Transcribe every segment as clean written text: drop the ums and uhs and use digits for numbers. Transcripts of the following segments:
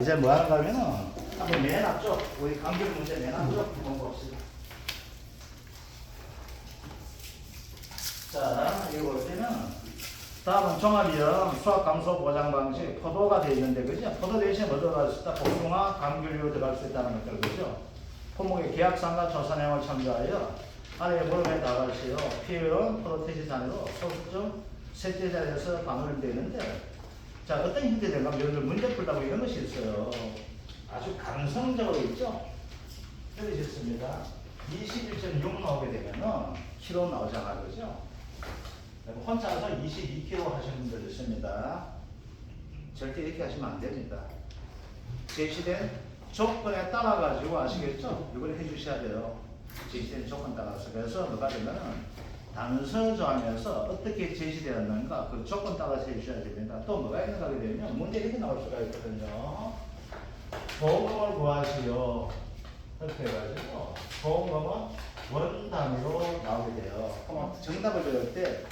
이제 뭐 하는가 하면은 한번 맨 앞쪽 우리 감귤 문제 맨 앞쪽 한번 봅시다. 자, 이거 볼 때는 다음은 종합이형 수학 감소 보장 방식 포도가 되어 있는데 그죠? 포도 대신에 뭐 들어갈 수 있다? 복숭아, 감귤류 들어갈 수 있다는 것들 그죠? 품목의 계약상과 조사 내용을 참조하여 아래의 물음에 답하시오. 피해율은 포도 퇴지 단위로 소수점 셋째 자리에서 방어를 되어 있는데 자, 어떤 힌트가 되는가 하면 여러분들 문제 풀다 보면 이런 것이 있어요. 아주 감성적으로 있죠? 이것이 있습니다. 21.6 나오게 되면은 키로 나오잖아, 그죠? 혼자서 22kg 하시는 분들 있습니다. 절대 이렇게 하시면 안 됩니다. 제시된 조건에 따라가지고 아시겠죠? 이걸 해주셔야 돼요. 제시된 조건 따라서. 그래서 뭐가 되면은 단서 조항에서 어떻게 제시되었는가 그 조건 따라서 해주셔야 됩니다. 또 뭐가 있는가 하게 되면 문제 이렇게 나올 수가 있거든요. 보험금을 구하시오. 이렇게 해가지고 보험금은 원 단위로 나오게 돼요. 그럼 정답을 배울 때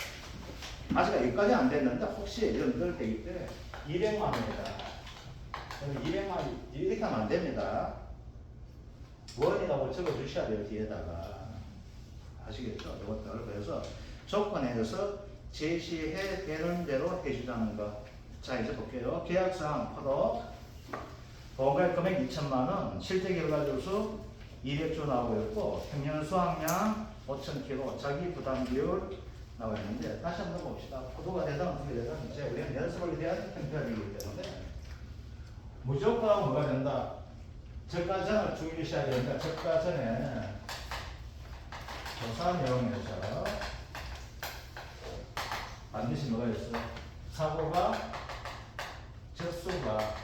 아직 여기까지 안 됐는데 혹시 이런 걸 되기 때문에 200만 원입니다. 200만 원 이렇게 하면 안 됩니다. 원이라고 적어주셔야 돼요. 뒤에다가. 아시겠죠? 이것들 그래서 조건에 의해서 제시해 되는 대로 해주자는 거. 자 이제 볼게요. 계약사항 포도 보험가액 금액 2천만 원, 실제 결과주수 200조 나오고 있고 평년 수확량 5,000kg, 자기 부담 비율 나와 있는데 다시 한번 봅시다. 포도가 되든 어떻게 되든 이제 우리는 연습을 해야 평가이기 때문에 무조건 뭐가 된다. 저가전을 주의하셔야 됩니다. 저가전에 조사 내용에서 반드시 뭐가 있어? 사고가 적수가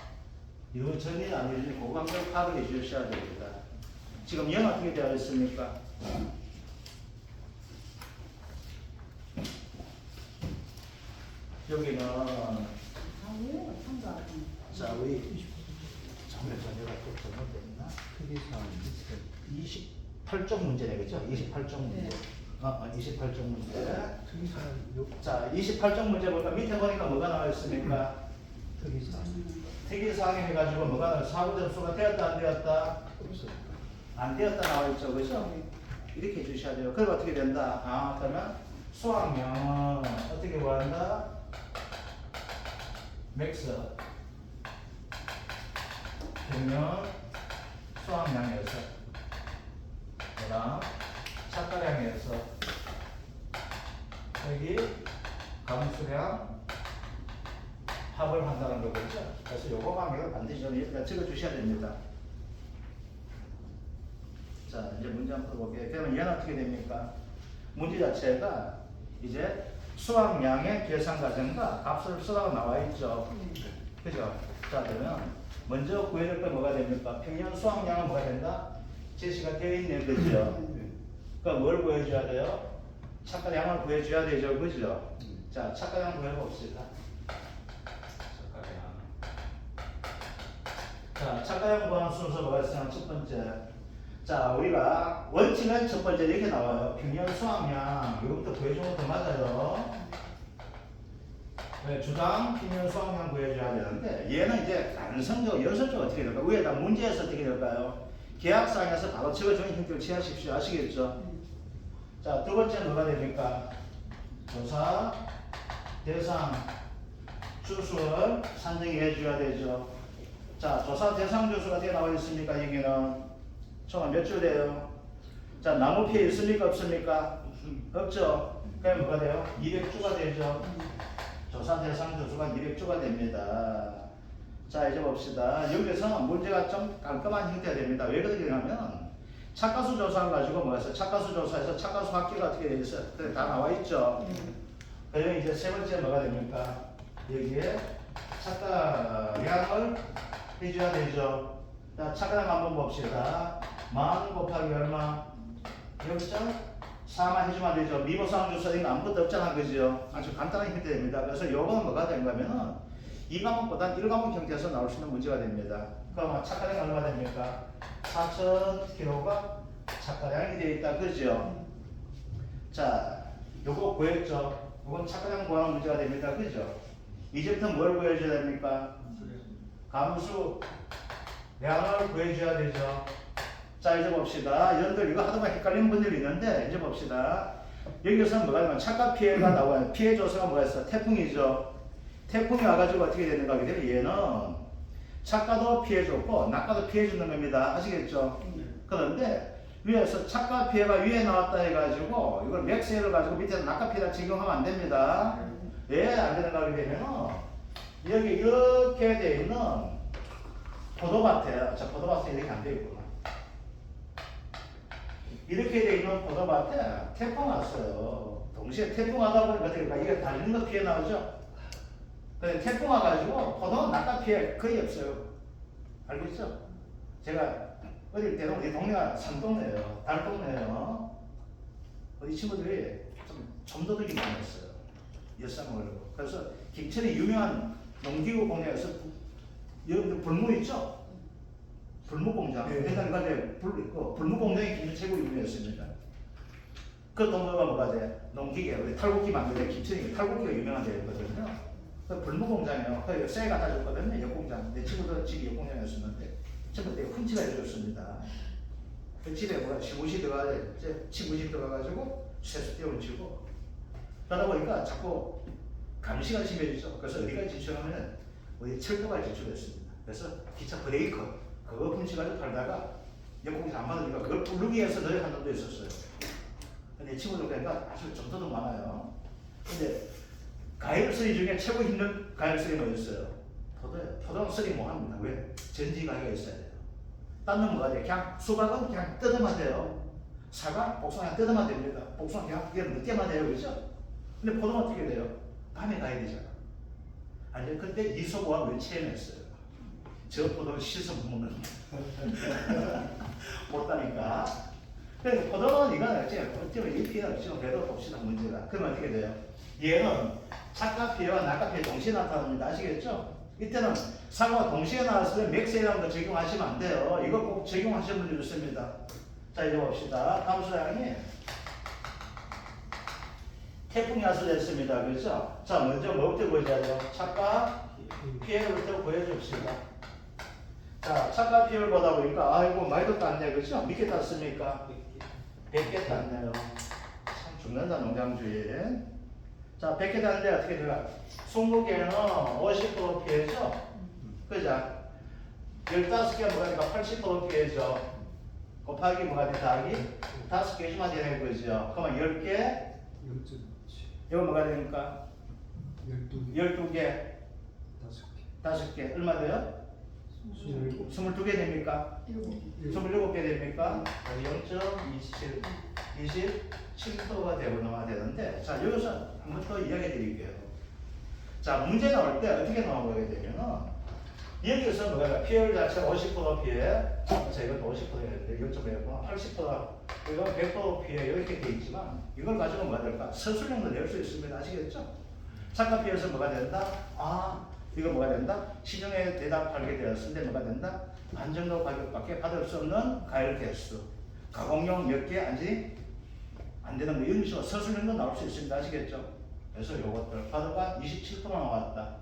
이거 전이 아니지 고감별 파악을 해주셔야 됩니다. 지금 연 어떻게 되어 있습니까? 여기는 자 우리 잠깐만 내가 또 잘못됐나? 특이사항 28쪽 문제네 그죠? 28쪽 문제. 28쪽 문제. 자 28쪽 문제 보니까 밑에 보니까 뭐가 나와 있습니까? 특이사항 해가지고 뭐가 나와 사고 접수가 되었다 안 되었다? 안 되었다 나와 있죠 그죠? 이렇게 해주셔야 돼요. 그럼 어떻게 된다? 그러면 수학명은 어떻게 구한다? 맥스 평면 수학량에서 그 다음 착가량에서 여기 감수량 합을 한다는 거겠죠. 그래서 요거 방식을 반드시 좀 여기다 적어주셔야 됩니다. 자 이제 문제 한번 풀어볼게요. 그러면 얘는 어떻게 됩니까? 문제 자체가 이제 수확량의 계산 과정과 값을 쓰라고 나와 있죠. 그죠? 자 그러면 먼저 구해야 될 건 뭐가 됩니까? 평년 수확량은 뭐가 된다? 제시가 되어 있는 거죠. 그러니까 뭘 구해줘야 돼요? 착가량을 구해줘야 되죠. 그죠? 자 착가량 구해봅시다. 자 착가량 구하는 순서 뭐가 있으면 첫 번째 자 우리가 원칙은 첫 번째 이렇게 나와요. 평년 수확량 이것부터 구해주는 것도 맞아요. 네, 주당 평년 수확량 구해줘야 되는데 얘는 이제 간성적으로 연설적으로 어떻게 될까요? 위에다 문제에서 어떻게 될까요? 계약사항에서 바로 적어주는 형태를 취하십시오. 아시겠죠? 자 두 번째 뭐가 됩니까? 조사 대상 주수를 산정해 줘야 되죠. 자 조사 대상 주수가 어떻게 나와 있습니까? 여기는 총 몇 주 돼요? 자 나무 피해 있습니까? 없습니까? 없죠? 그럼 뭐가 돼요? 200주가 되죠. 조사 대상 주수가 200주가 됩니다. 자 이제 봅시다. 여기서 문제가 좀 깔끔한 형태가 됩니다. 왜 그러게 하면 착가수 조사를 가지고 뭐가 있어요? 착가수 조사에서 착가수 합계가 어떻게 되어 있어요? 다 나와 있죠. 그리고 이제 세 번째 뭐가 됩니까? 여기에 착가량을 해줘야 되죠. 자 착가량 한번 봅시다. 만 곱하기 얼마? 0.4만 해주면 되죠. 미보상 주소는 아무것도 없잖아 그죠? 아주 간단한 형태입니다. 그래서 요거는 뭐가 되는가 하면은 2과목보다 1과목 형태에서 나올 수 있는 문제가 됩니다. 그럼 착가량 얼마 됩니까? 4,000kg가 착가량이 되어 있다 그죠? 자 요거 구했죠? 요건 착가량 구하는 문제가 됩니다 그죠? 이제부터 뭘 구해줘야 됩니까? 감수 량을 구해줘야 되죠. 자, 이제 봅시다. 여러분들 이거 하다가 헷갈리는 분들이 있는데, 이제 봅시다. 여기서 뭐가 있냐면 착각 피해가 나와요. 피해 조사가 뭐가 있어? 태풍이죠. 태풍이 와가지고 어떻게 되는가 하게 되면 얘는 착가도 피해줬고 낙가도 피해주는 겁니다. 아시겠죠? 그런데 위에서 착가 피해가 위에 나왔다 해가지고 이걸 맥세를 가지고 밑에서 낙가 피해다 적용하면 안 됩니다. 왜 안 되는가 하게 되면 여기 이렇게 돼 있는 포도밭에, 자, 포도밭에 이렇게 안 돼 있구나. 이렇게 돼 있는 포도밭에 태풍 왔어요. 동시에 태풍 와다 보니까 어떻게 될까? 이게 달리는 거 피해 나오죠? 근데 태풍 와가지고 포도는 낙가 피해 거의 없어요. 알고 있죠? 제가 어릴 때는 우리 동네가 산동네예요. 달동네예요. 우리 친구들이 좀 점도들이 많이 했어요. 엿상을. 그래서 김천에 유명한 농기구 공장에서 여러분들 불무 있죠? 불무 공장. 옛날에 가게 불무 공장이 김천 최고 유명했습니다. 그 동네가 뭐가 돼? 농기계. 우리 탈곡기 만들 때 김천이 탈곡기가 유명한 데였거든요. 그 불무 공장이요. 그 쇠 갖다 줬거든요. 역공장. 내 친구도 집이 역공장이었었는데 전부 때 훔치가 해줬습니다. 그 집에 뭐가 지무시 들어가가지고 쇠수 떼어치고 그러다 보니까 자꾸 감시가 심해지죠. 그래서 어디가 진출하면 어디 철도가 진출했습니다. 그래서 기차 브레이커 그거 훔치가지고 팔다가 역공장 안 받으니까 그걸 부르기 위해서 노력한 놈도 있었어요. 근데 친구들 보니까 아주 점도도 많아요. 근데 가열수리 중에 최고 힘든 가열수리 뭐였어요? 포도예요. 포도는 쓰리 못합니다. 왜? 전지 가위가 있어야 돼요. 딴 놈은 뭐가 돼요? 그냥 수박은 그냥 뜯으면 돼요. 사과, 복숭아 그냥 뜯으면 됩니다. 복숭아 그냥 늦게만 돼요. 그렇죠? 근데 포도는 어떻게 돼요? 밤에 가야 되잖아. 아니, 그때 이소구가 왜 체험했어요? 저 포도를 씻어 먹는 못다니까. 그래서 포도는 이거는 어쩌면 이 피해가 없지만 그래도 봅시다 문제가. 그러면 어떻게 돼요? 얘는 착각 피해와 낙각 피해 동시에 나타납니다. 아시겠죠? 이때는 사고가 동시에 나왔을 때 맥세라는 거 적용하시면 안 돼요. 이거 꼭 적용하시는 분들이 있습니다. 자, 이제 봅시다. 감수량이 태풍이 와서 됐습니다. 그렇죠? 자, 먼저 뭐부터 보여줘야 돼요? 착각 피해부터 보여줍시다. 자, 착각 피해를 보다 보니까 아이고 많이도 땄네. 그렇죠? 몇 개 땄습니까? 100개 땄네요. 참 죽는다 농장주의. 자, 100개 땄는데 어떻게 돼요? 20개는 50% 피해죠? 그죠? 15개 뭐가 되니까 80% 피해죠? 곱하기 뭐가 돼? 더하기 5개지만 되는 거죠? 그러면 10개? 0.7. 이거 뭐가 되니까? 12개. 12개? 5개. 얼마 돼요? 22개 됩니까? 27개 됩니까? 0.27, 27%가 되거나 되는데, 자, 여기서 한 번 더 이야기 드릴게요. 자, 문제 나올 때 어떻게 나오게 되면은, 여기서 뭐가 피해율 자체가 50% 피해, 자, 이것도 50%였는데, 0.1%, 80%, 이건 100% 피해, 이렇게 돼 있지만, 이걸 가지고 뭐가 될까? 서술형도 낼 수 있습니다. 아시겠죠? 착각 피해에서 뭐가 된다? 이거 뭐가 된다? 시중에 대답하게 되었을 때 뭐가 된다? 안정도 가격밖에 받을 수 없는 가열 개수. 가공용 몇 개 안지? 안 되는 거. 이런 식으로 서술형도 나올 수 있습니다. 아시겠죠? 그래서 요것들. 파도가 27%만 나왔다.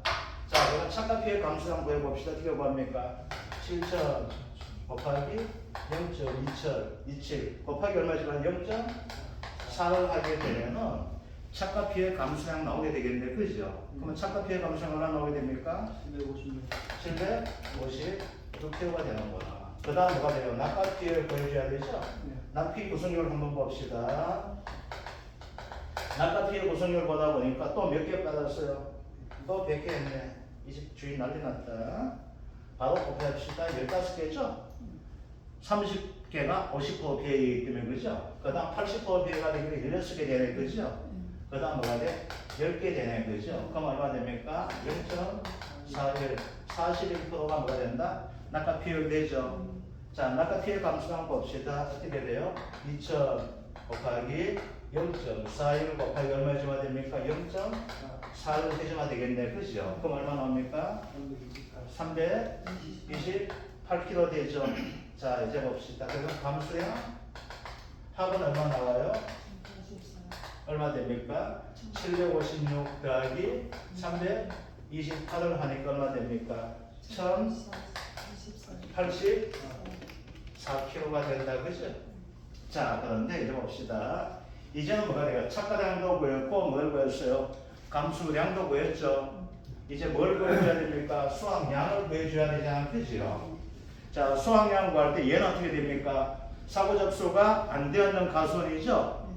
자, 이거 착각 피해 감수량 구해봅시다. 어떻게 구합니까? 7천 곱하기 0.27 곱하기 얼마지만 0.4를 하게 되면은 착각 피해 감수량 나오게 되겠네. 그죠? 그러면 착각 피해 감수량 얼마 나오게 됩니까? 756kg가 되는 거다. 그 다음 뭐가 돼요? 낙각 피해를 보여줘야 되죠? 낙피 구성률 한번 봅시다. 낙각 피해 구성률 보다 보니까 또 몇 개 받았어요? 또 100개 했네. 이 집 주인 난리 났다. 바로 곱해봅시다. 15개죠? 30개가 50% 피해이기 때문에 그죠? 그 다음 80% 피해가 되면 16개 되네. 그죠? 그 다음 뭐가 돼? 10개 되네. 그죠? 그럼 얼마 됩니까? 0.41, 41%가 뭐가 된다? 낙각 피해율 되죠? 자, 낙각 피해 감수량 봅시다. 어떻게 돼요? 2,000 곱하기 0.41 곱하기 얼마지만 됩니까? 0.4를 해주면 되겠네. 그죠? 그럼 얼마 나옵니까? 328kg 되죠? 자, 이제 봅시다. 그럼 감수량 합은 얼마 나와요? 얼마 됩니까? 756 더하기 328을 하니까 얼마 됩니까? 1084kg가 된다. 그죠? 자, 그런데 이제 봅시다. 이제는 뭐가 돼요? 착가량도 구했고 뭘 구했어요? 감수량도 구했죠. 이제 뭘 구해줘야 됩니까? 수확량을 구해줘야 되잖아. 그죠? 자, 수확량 구할 때 얘는 어떻게 됩니까? 사고 접수가 안 되었는 가수원이죠?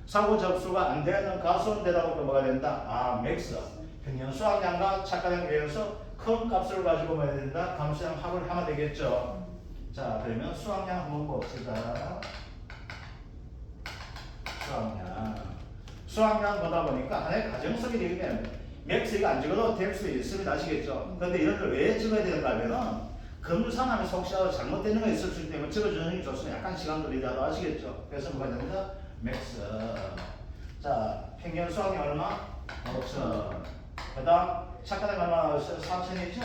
사고 접수가 안 되는 가수원대라고 뭐가 된다? 아, 맥스. 평년 수확량과 착가량 비해서 큰 값을 가지고 뭐야 된다? 감수량 합을 하면 되겠죠. 자, 그러면 수확량 한번 봅시다. 수확량 보다 보니까 하나의 가정성이 되기 때문에 맥스가 안 적어도 될 수 있습니다. 아시겠죠? 근데 이런 걸 왜 적어야 되는가 하면은 검사하면서 혹시라도 잘못되는 거 있을 수 있기 때문에 적어주는 게 좋습니다. 약간 시간 걸리더라도 아시겠죠? 그래서 뭐가 됩니다? 맥스. 자, 평균 수확량 얼마? 5천. 그 다음 착가량 얼마 나왔어요? 3천이죠?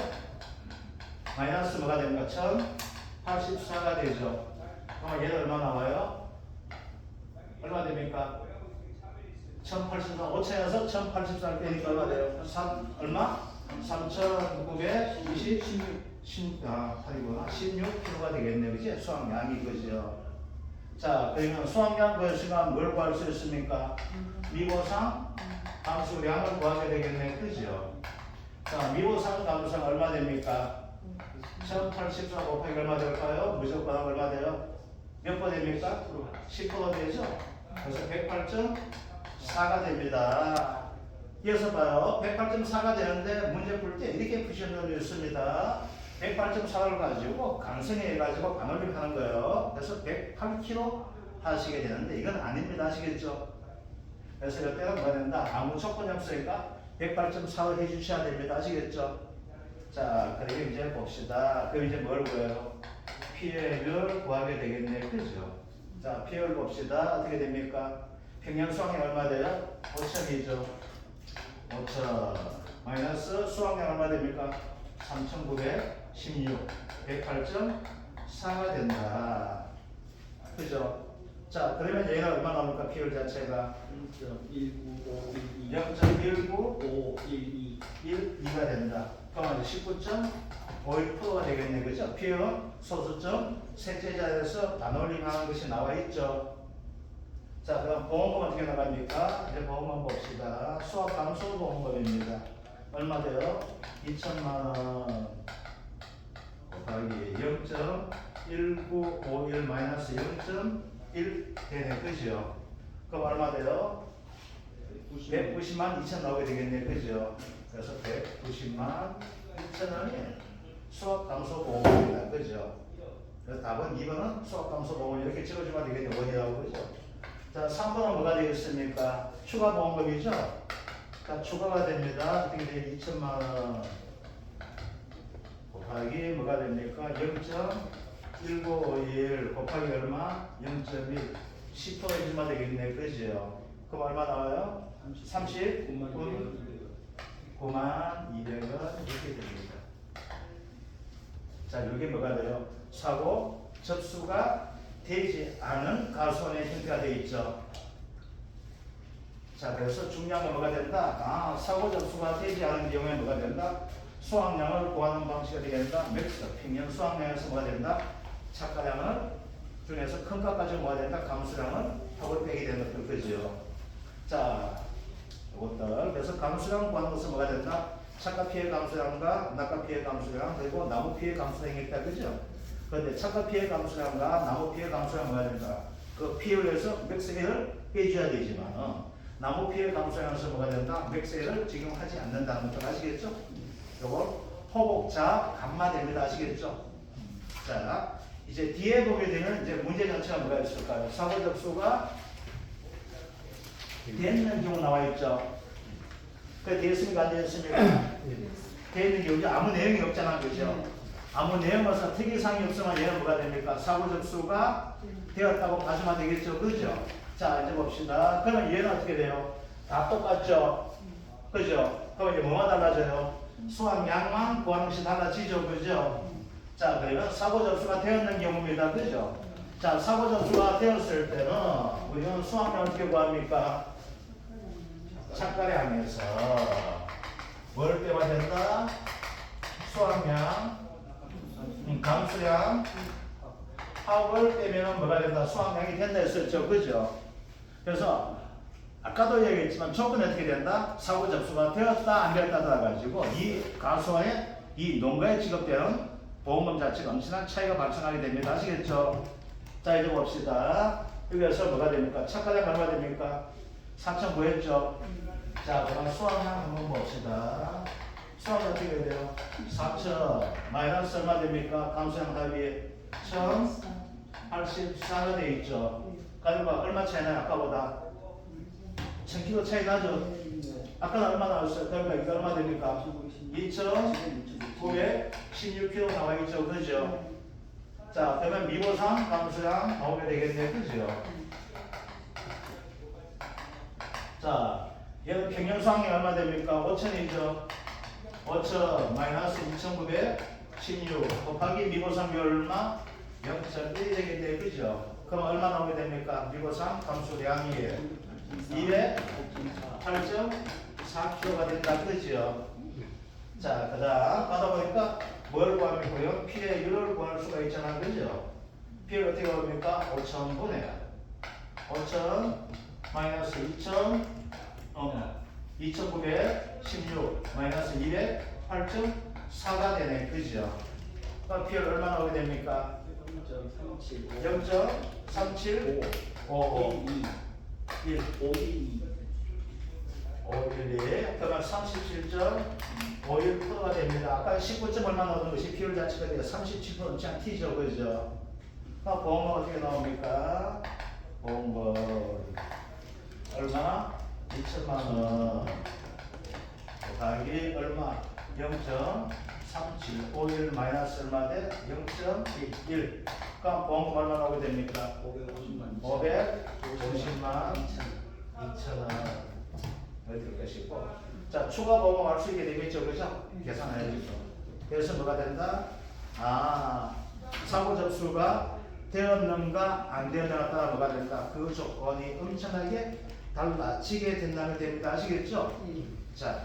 마이너스 뭐가 됩니까? 1084가 되죠. 그럼 얘는 얼마 나와요? 얼마 됩니까? 1084, 5천에서 1084를 빼니까 얼마 돼요? 얼마? 3,916kg가 되겠네요. 그치? 수확량이 그죠? 자, 그러면 수확량 구했으면 뭘 구할 수 있습니까? 미보상 감수량을 구하게 되겠네요. 그죠? 자, 미보상 감수량 얼마 됩니까? 1084 곱하기 얼마 될까요? 무조건 얼마 돼요? 몇 번 됩니까? 10%가 되죠? 그래서 108.4가 됩니다. 이어서 봐요. 108.4가 되는데 문제 풀 때 이렇게 푸시는 놈이 있습니다. 108.4를 가지고 강성해가지고 반올림 하는 거예요. 그래서 108kg 하시게 되는데 이건 아닙니다. 아시겠죠? 그래서 이때는 뭐가 된다? 아무 조건이 없으니까 108.4를 해주셔야 됩니다. 아시겠죠? 자, 그리고 이제 봅시다. 그럼 이제 뭘 구해요? 피해율 구하게 되겠네. 그죠? 자, 피해율 봅시다. 어떻게 됩니까? 평년 수확량 얼마 돼요? 5천이죠. 5천. 마이너스 수확량 얼마 됩니까? 3,916. 108.4가 된다. 그죠? 자, 그러면 얘가 얼마 나옵니까? 피해율 자체가 0.19512가 된다. 그러면 19.51%가 되겠네. 그죠? 피해율 소수점 셋째 자리에서 반올림하는 것이 나와 있죠. 자, 그럼 보험금 어떻게 나갑니까? 이제 보험금 봅시다. 수학 감소 보험금입니다. 얼마 돼요? 2천만 원 곱하기 0.1951 마이너스 0.1 되네. 그죠? 그럼 얼마 돼요? 190만 2천 나오게 되겠네. 그죠? 그래서 190만 2천 원이 수학 감소 보험금입니다. 그죠? 그래서 답은 2번은 수학 감소 보험금 이렇게 찍어주면 되겠네. 원이라고. 그죠? 자, 3번은 뭐가 되겠습니까? 추가 보험금이죠? 자, 추가가 됩니다. 어떻게 돼요? 2천만 원 곱하기 뭐가 됩니까? 0.1951 곱하기 얼마? 0.1 10% 해주면 되겠네. 그죠? 그럼 얼마 나와요? 39만 200원 이렇게 됩니다. 자, 이게 뭐가 돼요? 사고 접수가 되지 않은 가수원의 형태가 되어 있죠. 자, 그래서 중요한 건 뭐가 된다? 아, 사고 접수가 되지 않은 경우에 뭐가 된다? 수확량을 구하는 방식이 되겠다. 맥스, 평년 수확량에서 뭐가 된다? 착가량을 중에서 큰 값까지 뭐가 된다? 감수량을 합을 빼게 되는 것들. 그죠? 자, 이것들. 그래서 감수량 구하는 것은 뭐가 된다? 착가 피해 감수량과 낙가 피해 감수량 그리고 나무 피해 감수량이 있다. 그죠? 그런데 착가 피해 감수량과 나무 피해 감수량 뭐가 된다? 그 피해율에서 맥스를 빼줘야 되지만 나무 피해 감수량에서 뭐가 된다? 맥스를 지금 하지 않는다는 것을 아시겠죠? 요걸 호복자 감마됩니다. 아시겠죠? 자, 이제 뒤에 보게 되면 이제 문제 전체가 뭐가 있을까요? 사고 접수가 되는 경우 나와 있죠. 그 됐습니까? 안 됐습니까? 되는 경우죠. 아무 내용이 없잖아. 그죠? 아무 내용 없어 특이사항이 없으면 얘는 뭐가 됩니까? 사고 접수가 되었다고 봐주면 되겠죠. 그죠? 자, 이제 봅시다. 그러면 얘는 어떻게 돼요? 다 똑같죠? 그죠? 그럼 이제 뭐가 달라져요? 수확량만 구하는 것이 달라지죠. 그죠? 자, 그러면 사고 접수가 되었는 경우입니다. 그죠? 자, 사고 접수가 되었을 때는 우리는 수확량 어떻게 구합니까? 착가량에서 뭘 빼야 된다? 수확량, 감수량, 합을 빼면 뭐가 된다? 수확량이 된다 했었죠. 그죠? 그래서 아까도 얘기했지만 조건이 어떻게 된다? 사고 접수가 되었다 안 되었다 따라가지고 이 가수와의 이 농가에 지급되는 보험금 자체가 엄청난 차이가 발생하게 됩니다. 아시겠죠? 자 이제 봅시다. 여기서 뭐가 됩니까? 착가량 얼마 됩니까? 4천 구했죠? 자 그럼 수확량 한번 봅시다. 수확량 어떻게 해야 돼요? 4천 마이너스 얼마 됩니까? 감수량 답이 1084가 돼 있죠? 가지고 얼마 차이 나요? 아까보다 1000kg 차이 나죠? 아까는 얼마 나왔어요? 그러니까 이거 얼마 됩니까? 2916kg 나와 있죠? 그죠? 자, 그러면 미보상 감수량 나오게 되겠네. 그죠? 자, 얘는 평균수확량이 얼마 됩니까? 5000이죠? 5000 마이너스 2916 곱하기 미보상이 얼마? 0.1이 되겠네. 그죠? 그럼 얼마 나오게 됩니까? 미보상 감수량이 208.4kg가 된다. 그죠? 자, 그 다음 가다 보니까 뭘 구하면 되고요? 피해율을 구할 수가 있잖아. 그죠? 피해를 어떻게 구합니까? 5,000분의 5,000 마이너스 2,916 마이너스 208.4가 되네. 그죠? 그럼 피해율 얼마 나오게 됩니까? 0.375 1 512 그러면 37.51%가 됩니다. 아까 19점 얼마 나오는 것이 비율 자체가 돼요. 37% 넘지 않죠. 그죠? 그럼 보험은 어떻게 나옵니까? 보험은 얼마? 2천만 원 곱하기 얼마? 0.3751 마이너스 얼마 돼? 0.11 그럼 보험금 얼마 나오게 됩니까? 550만 2천원 될 것이고 자 추가 보험을 할 수 있게 되겠죠. 그죠? 계산해야죠. 그래서 뭐가 된다? 사고 접수가 되었는가 안 되었는가 따라 뭐가 된다? 그 조건이 엄청나게 달라지게 된다는 됩니다. 아시겠죠? 자